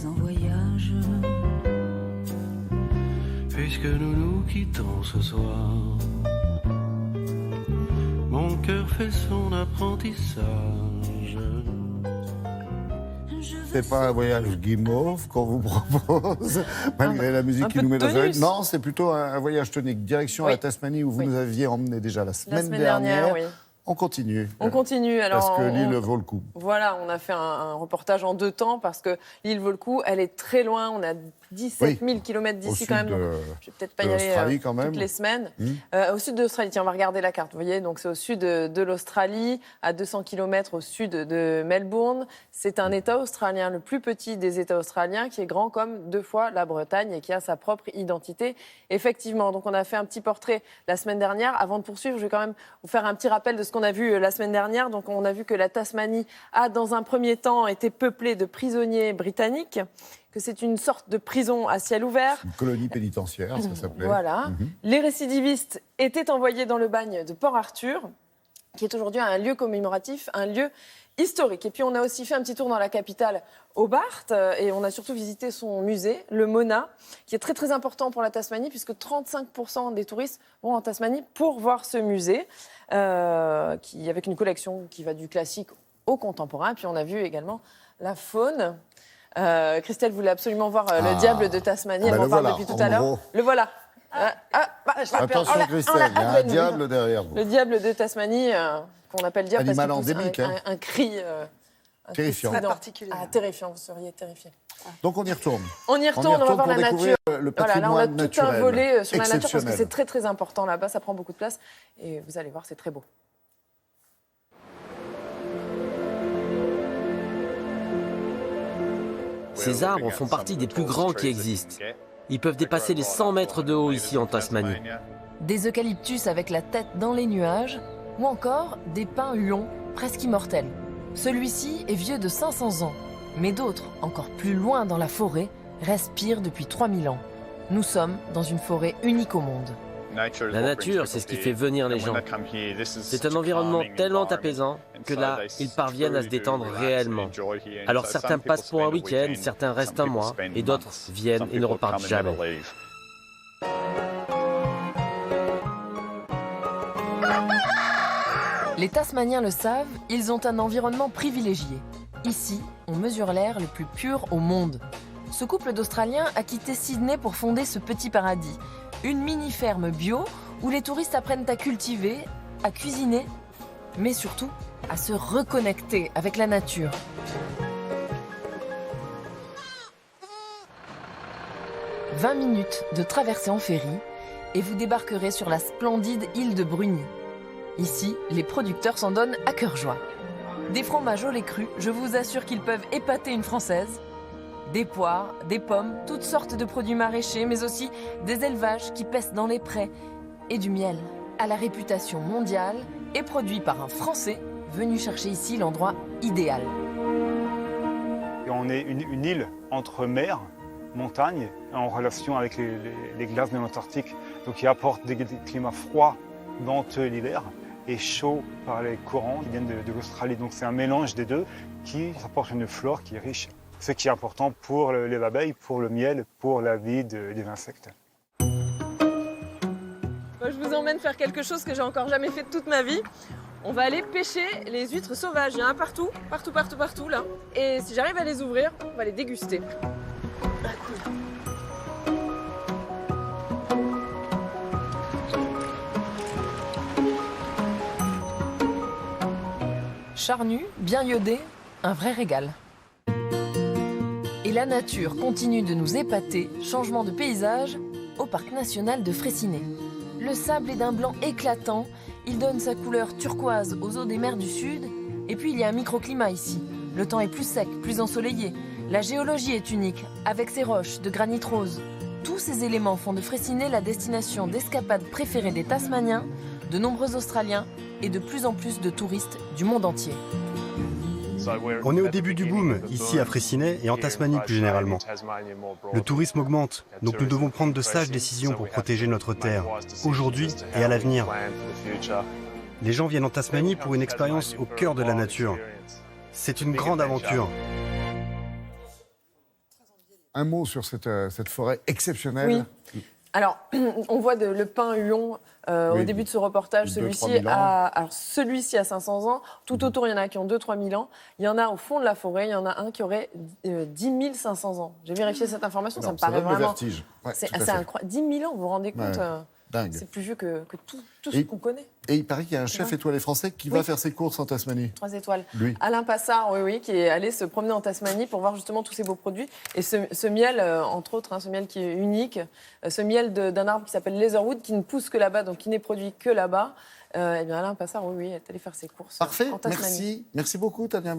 en voyage. Puisque nous nous quittons ce soir, mon cœur fait son apprentissage. C'est pas un voyage guimauve qu'on vous propose, malgré la musique qui nous met dans un... Non, c'est plutôt un voyage tonique. Direction la Tasmanie, où vous nous aviez emmené déjà la semaine dernière. Oui. On continue. On continue. Alors, parce que l'île vaut le coup. Voilà, on a fait un reportage en 2 temps parce que l'île vaut le coup. Elle est très loin. On a 17 000 km d'ici quand même. Je vais peut-être pas y aller toutes les semaines. Au sud de l'Australie, tiens, on va regarder la carte. Vous voyez, donc c'est au sud de l'Australie, à 200 km au sud de Melbourne. C'est un État australien, le plus petit des États australiens, qui est grand comme 2 fois la Bretagne et qui a sa propre identité. Effectivement, donc on a fait un petit portrait la semaine dernière. Avant de poursuivre, je vais quand même vous faire un petit rappel de ce qu'on a vu la semaine dernière. Donc on a vu que la Tasmanie a, dans un premier temps, été peuplée de prisonniers britanniques, que c'est une sorte de prison à ciel ouvert. Une colonie pénitentiaire, ça s'appelait. Voilà. Les récidivistes étaient envoyés dans le bagne de Port Arthur, qui est aujourd'hui un lieu commémoratif, un lieu historique. Et puis on a aussi fait un petit tour dans la capitale, Hobart, et on a surtout visité son musée, le Mona, qui est très très important pour la Tasmanie, puisque 35% des touristes vont en Tasmanie pour voir ce musée, avec une collection qui va du classique au contemporain. Puis on a vu également la faune. Christelle voulait absolument voir le diable de Tasmanie, elle m'en parle depuis tout à l'heure. Le voilà. Attention Christelle, il y a un diable derrière vous. Le diable de Tasmanie, qu'on appelle diable animal parce endémique, un cri terrifiant. Très particulier. Terrifiant, vous seriez terrifié. Donc on y retourne. On y retourne, on va voir la nature. Le patrimoine là, on a tout un volet sur la nature parce que c'est très très important là-bas, ça prend beaucoup de place et vous allez voir, c'est très beau. Ces arbres font partie des plus grands qui existent. Ils peuvent dépasser les 100 mètres de haut ici en Tasmanie. Des eucalyptus avec la tête dans les nuages, ou encore des pins huons presque immortels. Celui-ci est vieux de 500 ans, mais d'autres, encore plus loin dans la forêt, respirent depuis 3000 ans. Nous sommes dans une forêt unique au monde. La nature, c'est ce qui fait venir les gens. C'est un environnement tellement apaisant que là, ils parviennent à se détendre réellement. Alors certains passent pour un week-end, certains restent un mois, et d'autres viennent et ne repartent jamais. Les Tasmaniens le savent, ils ont un environnement privilégié. Ici, on mesure l'air le plus pur au monde. Ce couple d'Australiens a quitté Sydney pour fonder ce petit paradis. Une mini-ferme bio où les touristes apprennent à cultiver, à cuisiner, mais surtout à se reconnecter avec la nature. « 20 minutes de traversée en ferry et vous débarquerez sur la splendide île de Bruny. Ici, les producteurs s'en donnent à cœur joie. Des fromages au lait cru, je vous assure qu'ils peuvent épater une Française. Des poires, des pommes, toutes sortes de produits maraîchers, mais aussi des élevages qui paissent dans les prés. Et du miel, à la réputation mondiale et produit par un Français venu chercher ici l'endroit idéal. Et on est une île entre mer, montagne, en relation avec les glaces de l'Antarctique, donc qui apporte des climats froids dans l'hiver et chauds par les courants qui viennent de l'Australie. Donc c'est un mélange des deux qui apporte une flore qui est riche. Ce qui est important pour les abeilles, pour le miel, pour la vie des insectes. Moi, je vous emmène faire quelque chose que j'ai encore jamais fait de toute ma vie. On va aller pêcher les huîtres sauvages. Il y en a partout là. Et si j'arrive à les ouvrir, on va les déguster. Charnu, bien iodé, un vrai régal. Et la nature continue de nous épater, changement de paysage, au parc national de Freycinet. Le sable est d'un blanc éclatant, il donne sa couleur turquoise aux eaux des mers du sud, et puis il y a un microclimat ici. Le temps est plus sec, plus ensoleillé. La géologie est unique, avec ses roches de granit rose. Tous ces éléments font de Freycinet la destination d'escapade préférée des Tasmaniens, de nombreux Australiens et de plus en plus de touristes du monde entier. On est au début du boom, ici à Freycinet et en Tasmanie plus généralement. Le tourisme augmente, donc nous devons prendre de sages décisions pour protéger notre terre, aujourd'hui et à l'avenir. Les gens viennent en Tasmanie pour une expérience au cœur de la nature. C'est une grande aventure. un mot sur cette forêt exceptionnelle. Oui. Alors, on voit le pin huon au début de ce reportage. Celui-ci a 500 ans. Tout autour, il y en a qui ont 2-3 000 ans. Il y en a au fond de la forêt, il y en a un qui aurait 10 500 ans. J'ai vérifié cette information, ça me paraît vraiment... vertige. Ouais, c'est incroyable. 10 000 ans, vous vous rendez compte dingue. C'est plus vieux que tout ce qu'on connaît. Et il paraît qu'il y a un chef étoilé français qui va faire ses courses en Tasmanie. 3 étoiles. Lui. Alain Passard, qui est allé se promener en Tasmanie pour voir justement tous ces beaux produits. Et ce miel, entre autres, ce miel qui est unique, ce miel d'un arbre qui s'appelle Leatherwood, qui ne pousse que là-bas, donc qui n'est produit que là-bas. Eh bien Alain Passard, est allé faire ses courses en Tasmanie. Parfait, merci beaucoup Tania.